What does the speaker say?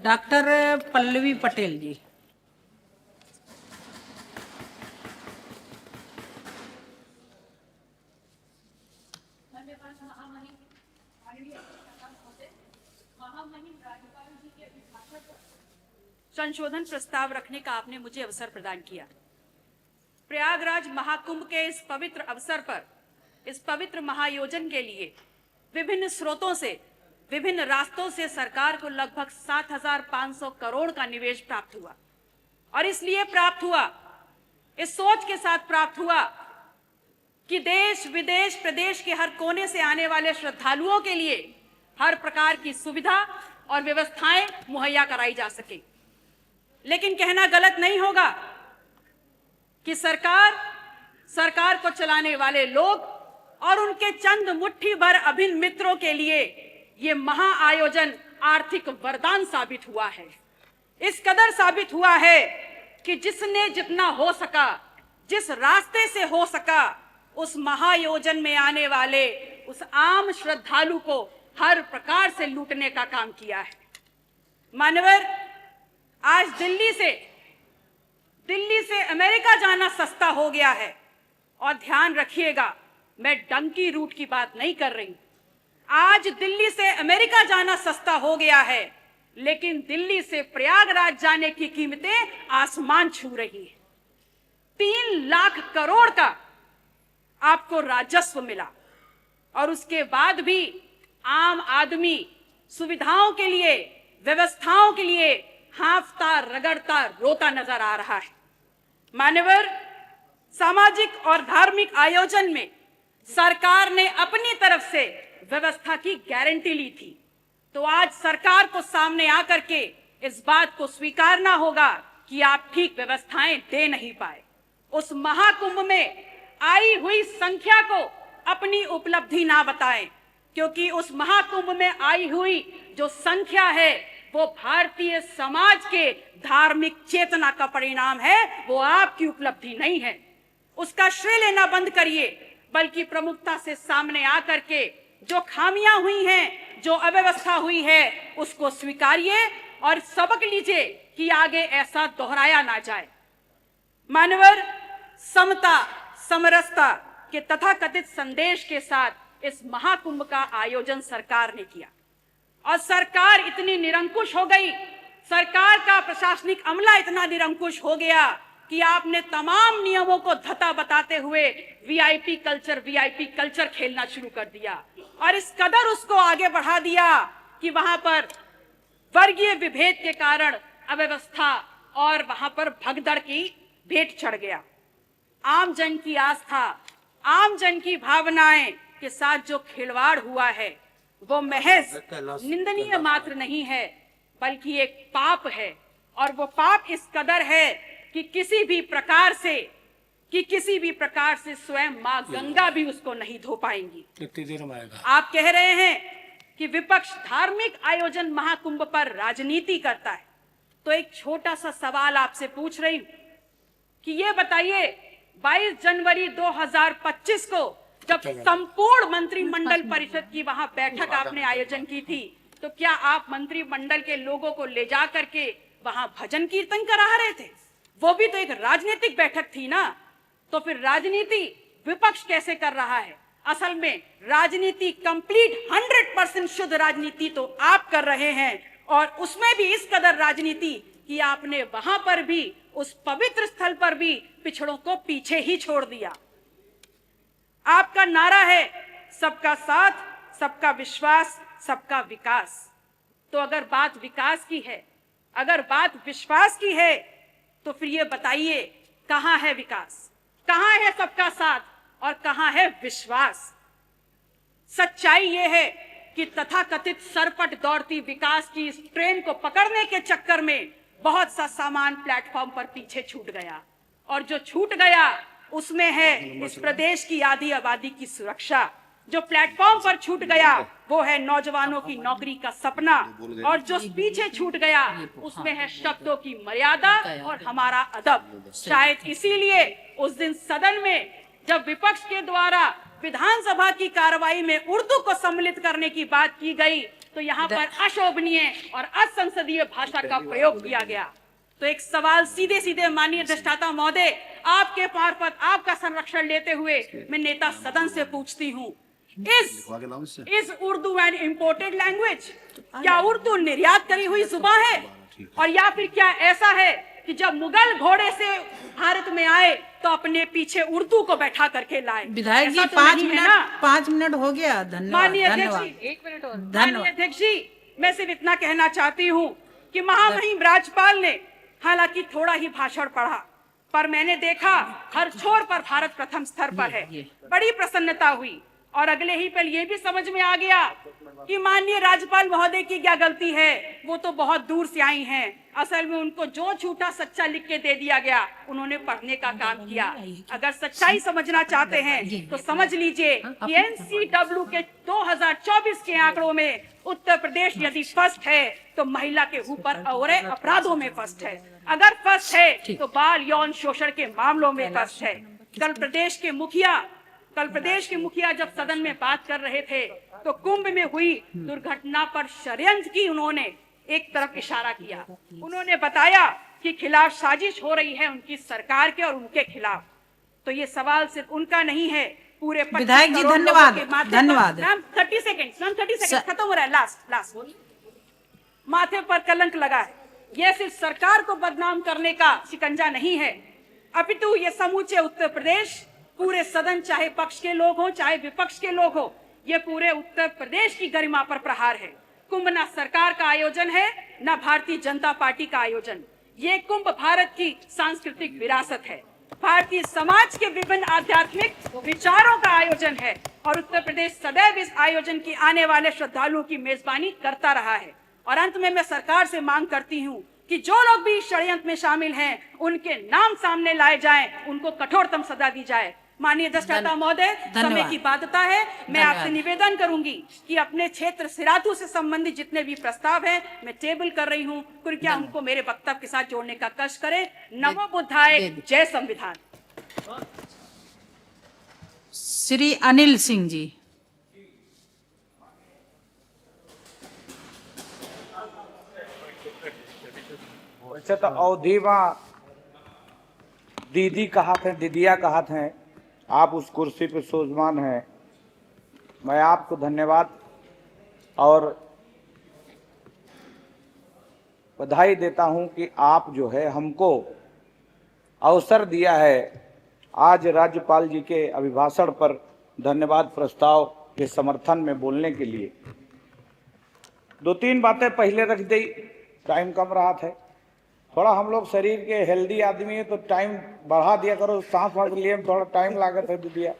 Doctor Pallavi Patel जी। संशोधन प्रस्ताव रखने का आपने मुझे अवसर प्रदान किया। प्रयागराज महाकुंभ के इस पवित्र अवसर पर, इस पवित्र महायोजन के लिए विभिन्न स्रोतों से, विभिन्न रास्तों से सरकार को लगभग 7,500 करोड़ का निवेश प्राप्त हुआ। और इसलिए प्राप्त हुआ, इस सोच के साथ प्राप्त हुआ कि देश विदेश प्रदेश के हर कोने से आने वाले श्रद्धालुओं के लिए हर प्रकार की सुविधा और व्यवस्थाएं मुहैया कराई जा सके। लेकिन कहना गलत नहीं होगा कि सरकार को चलाने वाले लोग और उनके चंद मुट्ठी भर अभिन्न मित्रों के लिए ये महाआयोजन आर्थिक वरदान साबित हुआ है। इस कदर साबित हुआ है कि जिसने जितना हो सका, जिस रास्ते से हो सका, उस महायोजन में आने वाले उस आम श्रद्धालु को हर प्रकार से लूटने का काम किया है। मान्यवर, आज दिल्ली से अमेरिका जाना सस्ता हो गया है। और ध्यान रखिएगा, मैं डंकी रूट की बात नहीं कर रही हूं। आज दिल्ली से अमेरिका जाना सस्ता हो गया है, लेकिन दिल्ली से प्रयागराज जाने की कीमतें आसमान छू रही है। 3 लाख करोड़ का आपको राजस्व मिला और उसके बाद भी आम आदमी सुविधाओं के लिए, व्यवस्थाओं के लिए हांफता रगड़ता रोता नजर आ रहा है। मान्यवर, सामाजिक और धार्मिक आयोजन में सरकार ने अपनी तरफ से व्यवस्था की गारंटी ली थी, तो आज सरकार को सामने आकर के इस बात को स्वीकारना होगा कि आप ठीक व्यवस्थाएं दे नहीं पाए। उस महाकुंभ में आई हुई संख्या को अपनी उपलब्धि ना बताएं, क्योंकि उस महाकुंभ में आई हुई जो संख्या है वो भारतीय समाज के धार्मिक चेतना का परिणाम है, वो आपकी उपलब्धि नहीं है। उसका श्रेय लेना बंद करिए, बल्कि प्रमुखता से सामने आकर के जो खामियां हुई हैं, जो अव्यवस्था हुई है, उसको स्वीकारिए और सबक लीजिए कि आगे ऐसा दोहराया ना जाए। मानवर, समता समरसता के तथाकथित संदेश के साथ इस महाकुंभ का आयोजन सरकार ने किया और सरकार इतनी निरंकुश हो गई, सरकार का प्रशासनिक अमला इतना निरंकुश हो गया कि आपने तमाम नियमों को धता बताते हुए वीआईपी कल्चर खेलना शुरू कर दिया और इस कदर उसको आगे बढ़ा दिया कि वहां पर वर्गीय विभेद के कारण अव्यवस्था और वहां पर भगदड़ की भेंट चढ़ गया। आम जन की आस्था, आम जन की भावनाएं के साथ जो खिलवाड़ हुआ है वो महज निंदनीय मात्र नहीं है, बल्कि एक पाप है। और वो पाप इस कदर है कि किसी भी प्रकार से स्वयं मां गंगा भी उसको नहीं धो पाएंगी। कितनी देर में आएगा? आप कह रहे हैं कि विपक्ष धार्मिक आयोजन महाकुंभ पर राजनीति करता है, तो एक छोटा सा सवाल आपसे पूछ रही हूं कि ये बताइए, 22 जनवरी 2025 को जब संपूर्ण मंत्रिमंडल परिषद की वहां बैठक आपने आयोजन की थी, तो क्या आप मंत्रिमंडल के लोगों को ले जा करके वहां भजन कीर्तन करा रहे थे? वो भी तो एक राजनीतिक बैठक थी ना। तो फिर राजनीति विपक्ष कैसे कर रहा है? असल में राजनीति कंप्लीट 100% शुद्ध राजनीति तो आप कर रहे हैं, और उसमें भी इस कदर राजनीति कि आपने वहां पर भी, उस पवित्र स्थल पर भी पिछड़ों को पीछे ही छोड़ दिया। आपका नारा है सबका साथ, सबका विश्वास, सबका विकास। तो अगर बात विकास की है, अगर बात विश्वास की है, तो फिर ये बताइए कहां है विकास, कहां है सबका साथ और कहां है विश्वास? सच्चाई ये है कि तथाकथित सरपट दौड़ती विकास की इस ट्रेन को पकड़ने के चक्कर में बहुत सा सामान प्लेटफॉर्म पर पीछे छूट गया, और जो छूट गया उसमें है इस प्रदेश की आधी आबादी की सुरक्षा। जो प्लेटफॉर्म पर छूट गया वो है नौजवानों की नौकरी का सपना, और जो पीछे छूट गया उसमें है शब्दों की मर्यादा और हमारा अदब। शायद इसीलिए उस दिन सदन में जब विपक्ष के द्वारा विधानसभा की कार्रवाई में उर्दू को सम्मिलित करने की बात की गई, तो यहाँ पर अशोभनीय और असंसदीय भाषा का प्रयोग किया गया। तो एक सवाल सीधे सीधे माननीय अधिष्ठाता महोदय, आपके मार्फत आपका संरक्षण लेते हुए मैं नेता सदन से पूछती हूँ, is Urdu an imported language? क्या उर्दू निर्यात करी हुई जुबान है? और या फिर क्या ऐसा है कि जब मुगल घोड़े से भारत में आए तो अपने पीछे उर्दू को बैठा करके लाए? विधायक जी, तो 5 मिनट हो गया। धन्यवाद। माननीय अध्यक्ष जी, 1 मिनट और। माननीय अध्यक्ष जी, मैं सिर्फ इतना कहना चाहती हूँ कि महामहिम राज्यपाल ने हालांकि थोड़ा ही भाषण पढ़ा, पर मैंने देखा हर छोर पर भारत प्रथम स्तर पर है। बड़ी प्रसन्नता हुई और अगले ही पल ये भी समझ में आ गया कि माननीय राज्यपाल महोदय की क्या गलती है। वो तो बहुत दूर से आई हैं, असल में उनको जो झूठा सच्चा लिख के दे दिया गया उन्होंने पढ़ने का काम किया। अगर सच्चाई समझना चाहते हैं तो समझ लीजिए कि NCW के 2024 के आंकड़ों में उत्तर प्रदेश यदि फर्स्ट है तो महिला के ऊपर और अपराधों में फर्स्ट है। अगर फर्स्ट है तो बाल यौन शोषण के मामलों में फर्स्ट है। कल प्रदेश के मुखिया जब सदन में बात कर रहे थे तो कुंभ में हुई दुर्घटना पर षड्यंत्र की उन्होंने एक तरफ इशारा किया। उन्होंने बताया कि खिलाफ साजिश हो रही है उनकी सरकार के और उनके खिलाफ। तो ये सवाल सिर्फ उनका नहीं है, पूरे विधायक जी धन्यवाद। 30 सेकंड खत्म हो रहा है। लास्ट माथे पर कलंक लगा है। यह सिर्फ सरकार को बदनाम करने का शिकंजा नहीं है, अपितु ये समूचे उत्तर प्रदेश, पूरे सदन, चाहे पक्ष के लोग हो चाहे विपक्ष के लोग हो, ये पूरे उत्तर प्रदेश की गरिमा पर प्रहार है। कुंभ ना सरकार का आयोजन है ना भारतीय जनता पार्टी का आयोजन। ये कुंभ भारत की सांस्कृतिक विरासत है, भारतीय समाज के विभिन्न आध्यात्मिक विचारों का आयोजन है और उत्तर प्रदेश सदैव इस आयोजन की आने वाले श्रद्धालुओं की मेजबानी करता रहा है। और अंत में मैं सरकार से मांग करती हूँ कि जो लोग भी षड्यंत्र में शामिल हैं उनके नाम सामने लाए जाएं, उनको कठोरतम सजा दी जाए। माननीय अधिष्ठाता महोदय, समय की बाध्यता है, मैं आपसे निवेदन करूंगी कि अपने क्षेत्र सिराथू से संबंधित जितने भी प्रस्ताव हैं मैं टेबल कर रही हूं, कृपया उनको मेरे वक्तव्य के साथ जोड़ने का कष्ट करें। नमो बुद्धाय, जय संविधान। श्री अनिल सिंह जी। वैसे तो अवधि दीदी कहा थे, दीदिया कहा थे, आप उस कुर्सी पे सोजमान हैं। मैं आपको धन्यवाद और बधाई देता हूं कि आप जो है हमको अवसर दिया है आज राज्यपाल जी के अभिभाषण पर धन्यवाद प्रस्ताव के समर्थन में बोलने के लिए। 2-3 बातें पहले रख दी, टाइम कम रहा था। थोड़ा हम लोग शरीर के हेल्दी आदमी है तो टाइम बढ़ा दिया करो, सांस वास लिए में थोड़ा टाइम लागत है दीदिया।